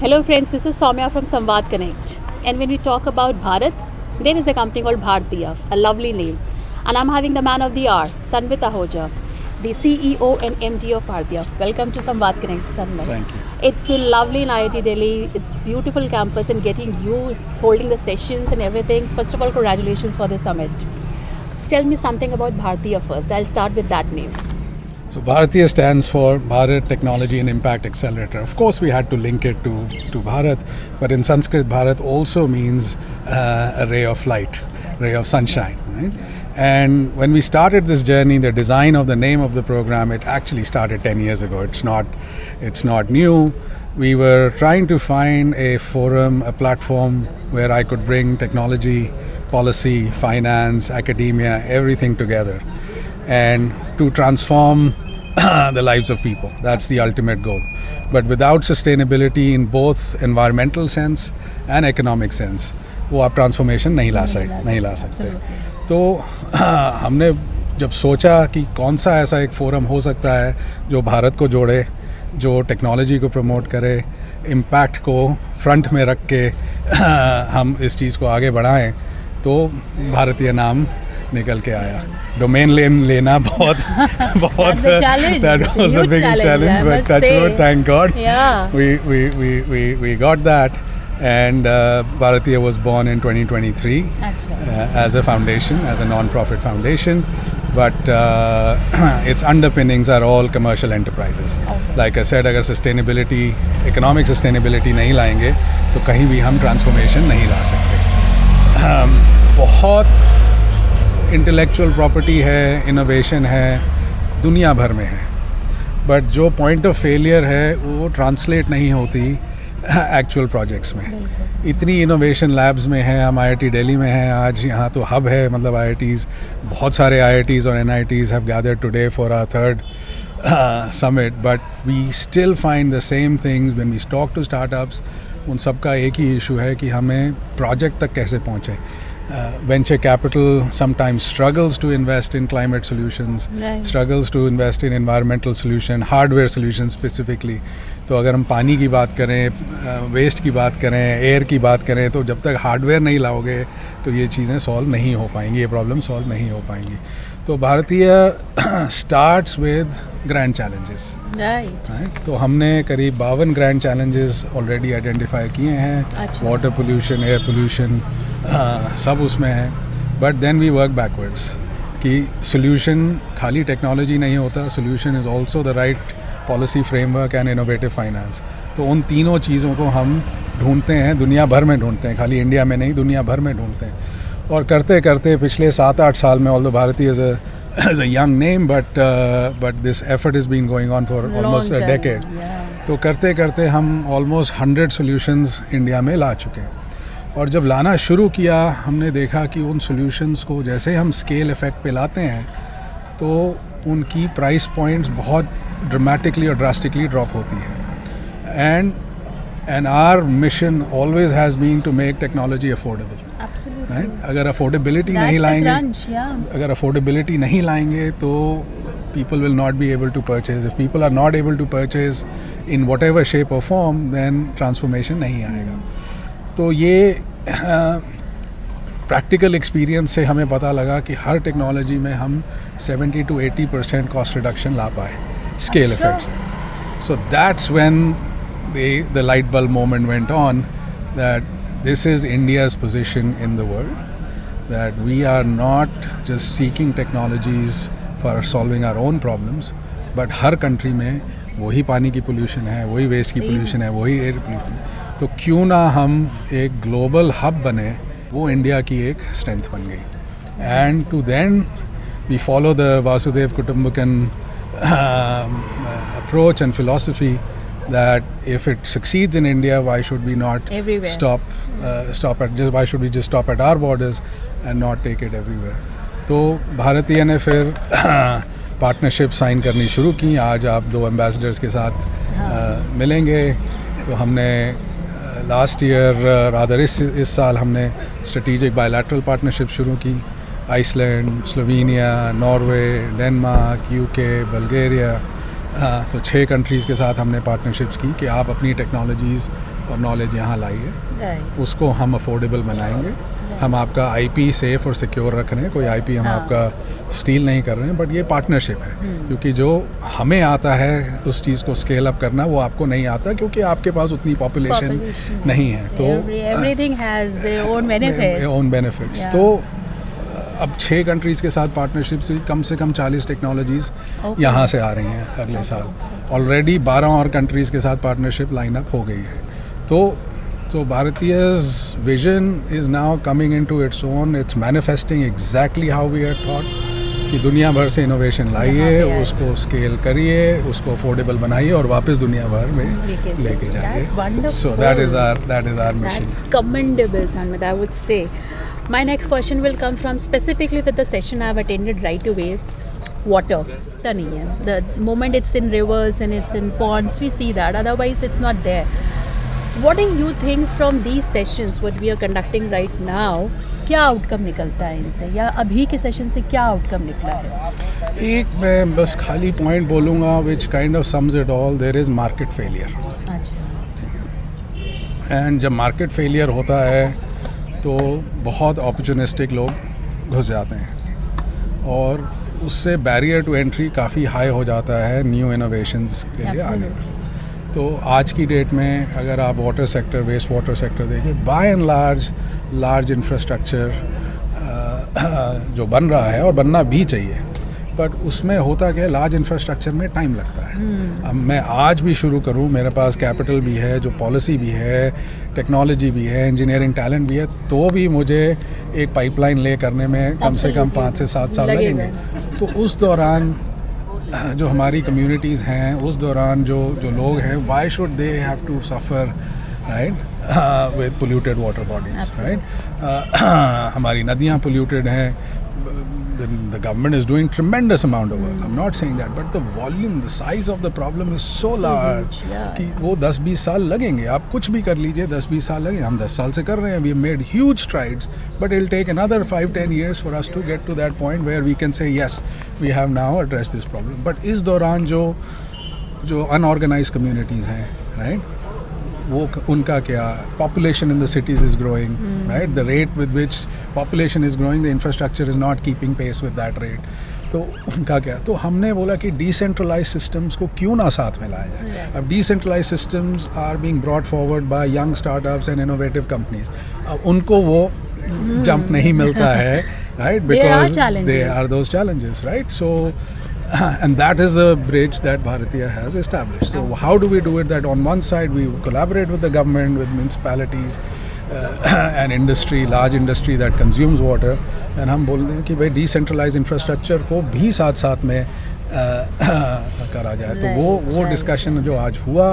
Hello friends, this is Soumya from Samvad Connect. And when we talk about Bharat, there is a company called Bhartiya, a lovely name. And I'm having the man of the hour, Sanvit Ahuja, the CEO and MD of Bhartiya. Welcome to Samvad Connect, Sanvit. Thank you. It's been lovely in IIT Delhi. It's beautiful campus and getting you holding the sessions and everything. First of all, congratulations for the summit. Tell me something about Bhartiya first. I'll start with that name. So Bhartiya stands for Bharat Technology and Impact Accelerator. Of course, we had to link it to Bharat, but in Sanskrit, Bharat also means a ray of light, ray of sunshine. Right? And when we started this journey, the design of the name of the program, it actually started 10 years ago. It's not new. We were trying to find a forum, a platform where I could bring technology, policy, finance, academia, everything together, and to transform the lives of people. That's the ultimate goal. But without sustainability in both environmental sense and economic sense, वो आप transformation नहीं ला सकते. तो हमने जब सोचा कि कौन सा ऐसा एक फोरम हो सकता है जो भारत को जोड़े, जो टेक्नोलॉजी को प्रमोट करे, इम्पैक्ट को फ्रंट में रख के हम इस चीज़ को आगे बढ़ाएं, तो भारतीय नाम निकल के आया. डोमेन लेना बहुत that was the biggest challenge, but touch wood, thank God, we got that. And Bhartiya was born in 2023 as a foundation, as a non-profit foundation, but its underpinnings are all commercial enterprises. Like I said, अगर sustainability, economic sustainability नहीं लाएंगे तो कहीं भी हम transformation नहीं ला सकते. बहुत इंटेलेक्चुअल प्रॉपर्टी है, इनोवेशन है, दुनिया भर में है, बट जो पॉइंट ऑफ फेलियर है वो ट्रांसलेट नहीं होती एक्चुअल प्रोजेक्ट्स में. इतनी इनोवेशन लैब्स में है, हम आईआईटी दिल्ली में हैं आज, यहाँ तो हब है, मतलब आईआईटीज़, बहुत सारे आईआईटीज़ और NITs have gathered today for our third summit, but we still find the same things when we talk to startups. उन सब का एक ही इशू है कि हमें प्रोजेक्ट तक कैसे पहुँचे. Venture capital sometimes struggles to invest in climate solutions, struggles to invest in environmental solution, hardware solutions specifically. तो अगर हम पानी की बात करें, वेस्ट की बात करें, एयर की बात करें, तो जब तक हार्डवेयर नहीं लाओगे तो ये चीज़ें सॉल्व नहीं हो पाएंगी, ये प्रॉब्लम सॉल्व नहीं हो पाएंगी. तो भारतीय स्टार्ट्स विद ग्रैंड चैलेंजेस. तो हमने करीब 52 ग्रैंड चैलेंजेस ऑलरेडी आइडेंटिफाई किए हैं. वाटर पोल्यूशन, एयर पोल्यूशन, सब उसमें है. But then we work backwards कि सोल्यूशन खाली टेक्नोलॉजी नहीं होता, solution is also the right policy framework and innovative finance. तो उन तीनों चीज़ों को हम ढूंढते हैं, दुनिया भर में ढूंढते हैं, खाली इंडिया में नहीं, दुनिया भर में ढूंढते हैं. और करते करते पिछले 7-8 साल में, ऑल्दो भारतीय is a young name, but this effort has been going on for almost a decade. तो करते करते हम almost 100 solutions इंडिया में ला चुके हैं. और जब लाना शुरू किया, हमने देखा कि उन सॉल्यूशंस को जैसे हम स्केल इफ़ेक्ट पे लाते हैं तो उनकी प्राइस पॉइंट्स बहुत ड्रामेटिकली और ड्रास्टिकली ड्रॉप होती हैं. And our mission always has been to make technology affordable. अगर अफोर्डेबिलिटी नहीं लाएंगे तो people will not be able to purchase. If people are not able to purchase in whatever shape or form, then transformation नहीं आएगा. तो ये practical experience से हमें पता लगा कि हर टेक्नोलॉजी में हम 70 to 80% कॉस्ट रिडक्शन ला पाए स्केल इफेक्ट से. So that's when the light bulb moment went on that this is India's position in the world, that we are not just seeking technologies for solving our own problems, but her country में वही पानी की pollution है, वही waste की pollution है, वही air pollution. तो क्यों ना हम एक ग्लोबल हब बने, वो इंडिया की एक स्ट्रेंथ बन गई. And to then we follow the वासुदेव कुटुंबकम approach and philosophy that if it succeeds in India, why should we not why should we just stop at our borders and not take it everywhere. तो भारतीय ने फिर partnership sign करनी शुरू की. आज आप 2 एम्बेसडर्स के साथ मिलेंगे. तो हमने लास्ट ईयर रादर इस साल हमने स्ट्रेटेजिक बायलैटरल पार्टनरशिप शुरू की. Iceland, Slovenia, Norway, Denmark, UK, Bulgaria, तो 6 कंट्रीज़ के साथ हमने पार्टनरशिप्स की कि आप अपनी टेक्नोलॉजीज़ और नॉलेज यहाँ लाइए, Right. उसको हम अफोर्डेबल बनाएंगे। हम आपका आईपी सेफ और सिक्योर रख रहे हैं, कोई आईपी हम हाँ। आपका स्टील नहीं कर रहे हैं, बट ये पार्टनरशिप है। क्योंकि जो हमें आता है उस चीज़ को स्केल अप करना, वो आपको नहीं आता क्योंकि आपके पास उतनी पॉपुलेशन नहीं है। तो Everything has their own benefits. Own benefits. Yeah. तो अब 6 कंट्रीज़ के साथ पार्टनरशिप से कम 40 टेक्नोलॉजीज़ Okay. यहाँ से आ रही हैं अगले साल। ऑलरेडी 12 और कंट्रीज़ के साथ पार्टनरशिप लाइन अप हो गई है। तो भारतीय's vision is now coming into its own. It's manifesting exactly how we had thought कि दुनिया भर से इनोवेशन लाइए, उसको स्केल करिए, उसको अफोर्डेबल बनाइए और वापस दुनिया भर में लेके जाइए। That's wonderful. So that is our mission. That's commendable, Sanmit, I would say. My next question will come from specifically with the session I've attended right away. Water. The moment it's in rivers and it's in ponds, we see that. Otherwise, it's not there. What do you think from these sessions, what we are conducting right now, क्या outcome निकलता है इनसे, या अभी के session से क्या outcome निकला है? एक मैं बस खाली पॉइंट बोलूँगा which kind of sums it all, there is market failure. अच्छा। एंड जब मार्केट फेलियर होता है तो बहुत अपॉर्चुनिस्टिक लोग घुस जाते हैं और उससे बैरियर टू एंट्री काफ़ी हाई हो जाता है न्यू इनोवेशंस के लिए आने में। तो आज की डेट में अगर आप water sector, waste water sector देखें, बाय एंड लार्ज इंफ्रास्ट्रक्चर जो बन रहा है और बनना भी चाहिए, बट उसमें होता क्या है, लार्ज इंफ्रास्ट्रक्चर में टाइम लगता है। अब मैं आज भी शुरू करूं, मेरे पास कैपिटल भी है, जो पॉलिसी भी है, टेक्नोलॉजी भी है, इंजीनियरिंग टैलेंट भी है, तो भी मुझे एक पाइपलाइन ले करने में कम से कम 5 से 7 साल लगेंगे। तो उस दौरान जो हमारी कम्युनिटीज़ हैं, उस दौरान जो लोग हैं, why should they have to suffer, right, with polluted water bodies, right. हमारी नदियाँ पोल्यूटेड हैं, the government is doing tremendous amount of work. I'm not saying that, but the volume, the size of the problem is so large कि वो 10-20 साल लगेंगे। आप कुछ भी कर लीजिए, 10-20 साल लगेंगे। हम 10 साल से कर रहे हैं, we have made huge strides, but it'll take another 5-10 years for us to get to that point where we can say yes, we have now addressed this problem. But इस दौरान जो unorganized communities हैं, right, वो उनका क्या, population in the cities is growing, right, the rate with which population is growing, the infrastructure is not keeping pace with that rate. तो उनका क्या, तो हमने बोला कि decentralized systems को क्यों ना साथ में लाया जाए। अब decentralized systems are being brought forward by young startups and innovative companies. अब उनको वो jump नहीं मिलता है, right, because they are those challenges, right? So and that is the bridge that Bharatiya has established. So how do we do it? That on one side we collaborate with the government, with municipalities and industry, large industry that consumes water, and हम बोल रहे हैं कि भाई decentralized infrastructure को भी साथ में करा जाए। तो वो discussion जो आज हुआ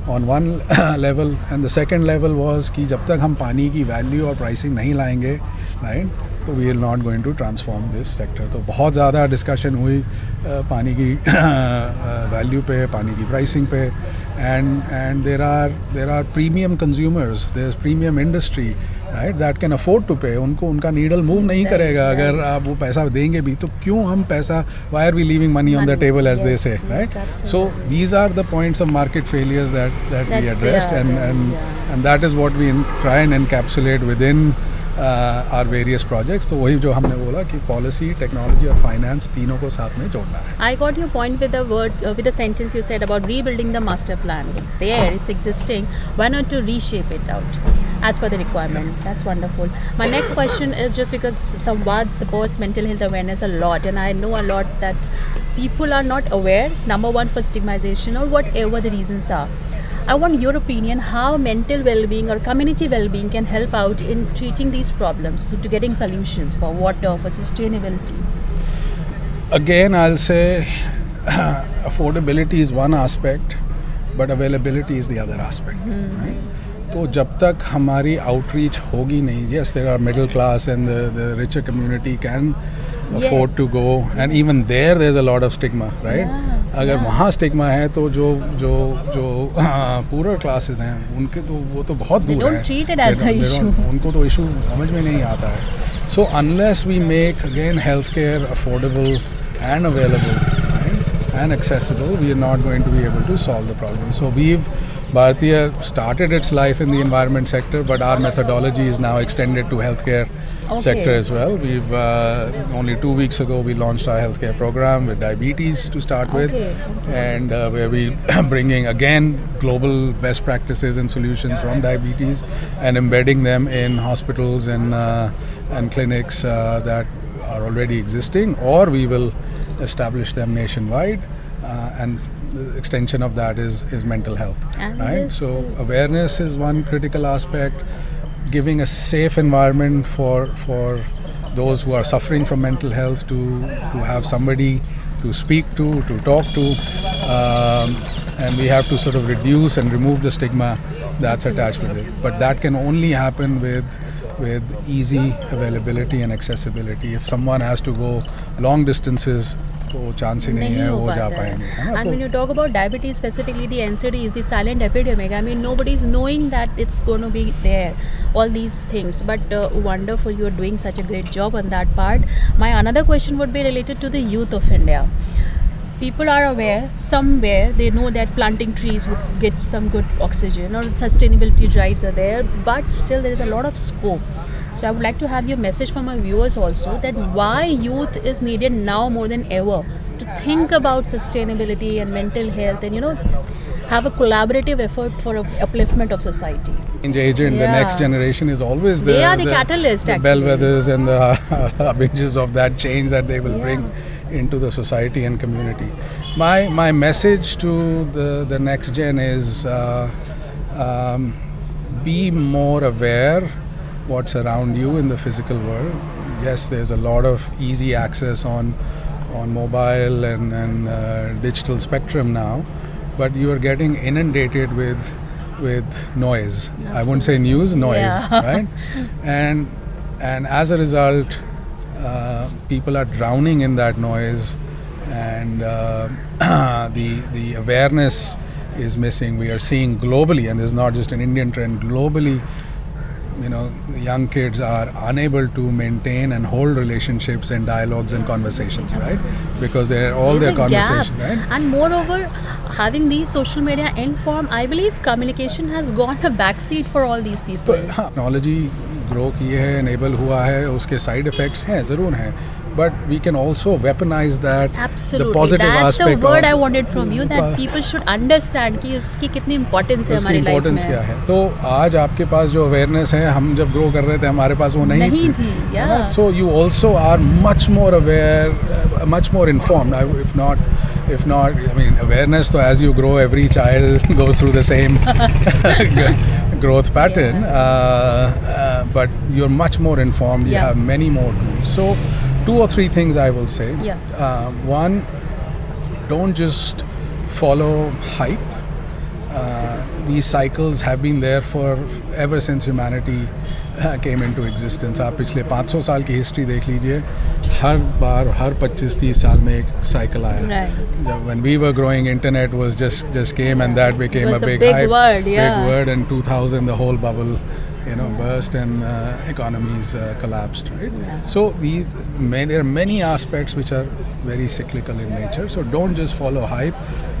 on one level, and the second level was कि जब तक हम पानी की value और pricing नहीं लाएंगे, right, तो we are not going to transform this sector. तो बहुत ज़्यादा डिस्कशन हुई पानी की वैल्यू पे, पानी की प्राइसिंग पे, and there are premium consumers, there is premium industry, right, that can afford to pay. उनका नीडल मूव नहीं करेगा अगर आप वो पैसा देंगे भी, तो क्यों हम पैसा, why are we leaving money on the table as they say, right. So these are the points of market failures that we addressed, and that is what we try and encapsulate within our various projects. तो वही जो हमने बोला कि policy, technology और finance तीनों को साथ में जोड़ना है। I got your point with the word, with the sentence you said about rebuilding the master plan. It's there, it's existing. Why not to reshape it out as per the requirement? That's wonderful. My next question is just because Samvad supports mental health awareness a lot, and I know a lot that people are not aware. Number one, for stigmatization or whatever the reasons are. I want your opinion how mental well-being or community well-being can help out in treating these problems, to getting solutions for water, for sustainability. Again, I'll say affordability is one aspect, but availability is the other aspect. Right? तो जब तक हमारी outreach होगी नहीं, yes, there are middle class and the richer community can afford to go, and even there's a lot of stigma, right? अगर वहाँ stigma है तो जो पूरर क्लासेस हैं उनके तो वो तो बहुत दूर है, उनको तो इशू समझ में नहीं आता है। So unless we make again health care affordable and available and accessible, we are not going to be able to solve the problem. So Bhartiya started its life in the environment sector, but our methodology is now extended to healthcare sector as well. We've only 2 weeks ago we launched our healthcare program with diabetes to start with, and where we bringing again global best practices and solutions from diabetes and embedding them in hospitals and clinics that are already existing, or we will establish them nationwide, and the extension of that is mental health, And right? So awareness is one critical aspect, giving a safe environment for those who are suffering from mental health to have somebody to speak to talk to, and we have to sort of reduce and remove the stigma that's attached with it. But that can only happen with easy availability and accessibility. If someone has to go long distances, तो chance ही नहीं है वो जा पाएंगे, है ना? And when you talk about diabetes specifically, the NCD is the silent epidemic. I mean, nobody is knowing that it's going to be there, all these things. But wonderful, you are doing such a great job on that part. My another question would be related to the youth of India. People are aware somewhere, they know that planting trees would get some good oxygen or sustainability drives are there, but still there is a lot of scope. So I would like to have your message from our viewers also, that why youth is needed now more than ever to think about sustainability and mental health, and have a collaborative effort for upliftment of society. Change agent, the next generation is always They are the catalyst, the actually. bellwethers and the binges of that change that they will bring into the society and community. My message to the next gen is be more aware what's around you in the physical world. Yes, there's a lot of easy access on mobile and digital spectrum now, but you are getting inundated with noise. Absolutely. I wouldn't say news, noise, right? And as a result, people are drowning in that noise, and the awareness is missing. We are seeing globally, and this is not just an Indian trend, globally, the young kids are unable to maintain and hold relationships and dialogues and conversations, right? Because they're all their conversations, right? And moreover, having these social media inform, I believe communication has gone a backseat for all these people. Technology grow किए है, enable हुआ है, उसके side effects हैं, ज़रूर हैं, but we can also weaponize that. Absolutely. The positive That's aspect the word of, I wanted from you, that people should understand कि उसकी कितनी importance है हमारी life में. क्या है. तो आज आपके पास जो awareness है, हम जब grow कर रहे थे हमारे पास वो नहीं थी. Yeah. So you also are much more aware, much more informed. If not, I mean, awareness. So as you grow, every child goes through the same growth pattern, but you're much more informed. You have many more tools. So 2 or 3 things I will say. One, don't just follow hype. These cycles have been there for ever since humanity came into existence. आप पिछले 500 साल की history देख लीजिए, हर बार हर 25-30 साल में एक cycle आया. When we were growing, internet was just came, and that became a big hype, big word. And 2000, the whole bubble burst, and economies collapsed, right? So there are many aspects which are very cyclical in nature. So don't just follow hype.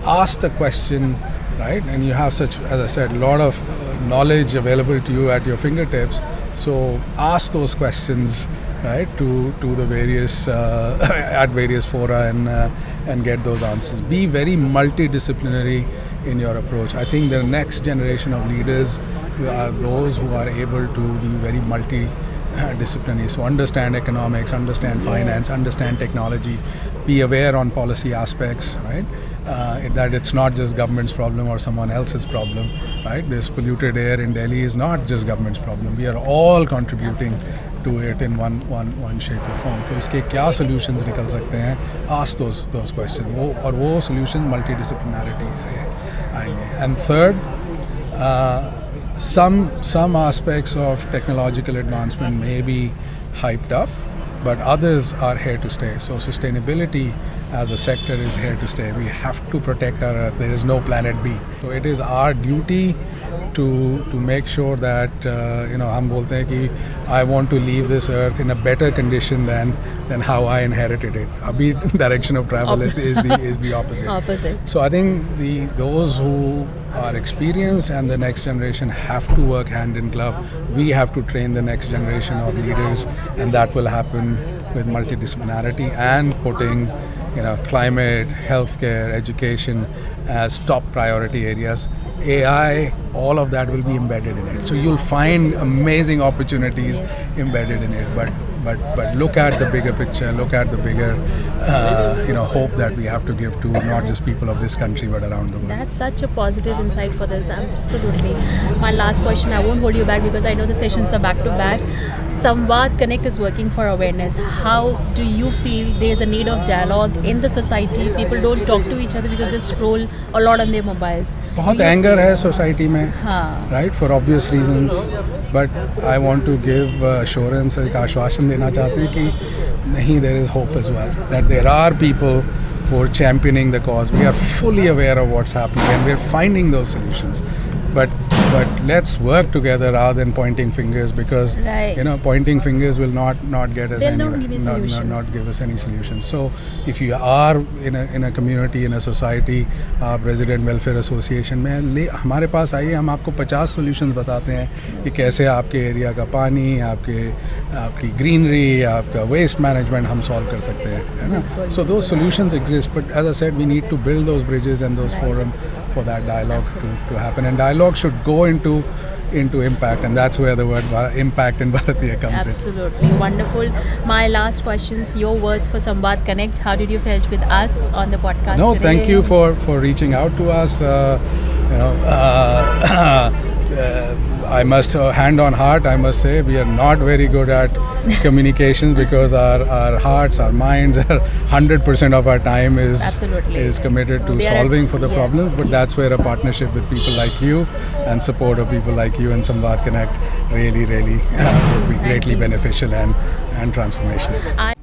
Ask the question, right? And you have such, as I said, a lot of knowledge available to you at your fingertips. So ask those questions, right, to the various at various fora, and get those answers. Be very multidisciplinary in your approach. I think the next generation of leaders are those who are able to be very multidisciplinary. So understand economics, understand finance, understand technology, be aware on policy aspects, right? That it's not just government's problem or someone else's problem, right? This polluted air in Delhi is not just government's problem. We are all contributing to it in one shape or form. तो इसके क्या solutions निकल सकते हैं? Ask those questions. वो solutions multidisciplinarity से आएंगे. And third, some aspects of technological advancement may be hyped up, but others are here to stay. So sustainability as a sector is here to stay. We have to protect our Earth. There is no planet B. So it is our duty to make sure that हम बोलते हैं कि I want to leave this earth in a better condition than how I inherited it. Abhi direction of travel is the opposite. Opposite. So I think those who are experienced and the next generation have to work hand in glove. We have to train the next generation of leaders, and that will happen with multidisciplinarity and putting climate, healthcare, education as top priority areas. AI, all of that will be embedded in it. So you'll find amazing opportunities embedded in it. But look at the bigger picture. Look at the bigger, hope that we have to give to not just people of this country but around the world. That's such a positive insight for this. Absolutely. My last question, I won't hold you back because I know the sessions are back to back. Samvad Connect is working for awareness. How do you feel there's a need of dialogue in the society? People don't talk to each other because they scroll a lot on their mobiles. बहुत anger है society में, right, for obvious reasons. But I want to give assurance, एक आश्वासन देना चाहते हैं कि नहीं, there is hope as well. That there are people who are championing the cause. We are fully aware of what's happening and we are finding those solutions. But let's work together rather than pointing fingers, because pointing fingers will not get us anywhere, not give us any solutions. So if you are in a community, in a society, आप resident welfare association में हमारे पास आइए, हम आपको 50 solutions बताते हैं कि कैसे आपके एरिया का पानी, आपकी greenery, आपका waste management हम solve कर सकते हैं, है ना? So those solutions exist, but as I said, we need to build those bridges and those forums for that dialogue to happen, and dialogue should go into impact, and that's where the word impact in Bharatiya comes in. Absolutely wonderful. My last questions, your words for Samvad Connect. How did you felt with us on the podcast No, today? thank you for reaching out to us. I must, hand on heart, I must say, we are not very good at communications because our hearts, our minds, 100% of our time is committed to solving for the problems. But that's where a partnership with people like you and support of people like you and Samvad Connect really would be greatly beneficial and transformational.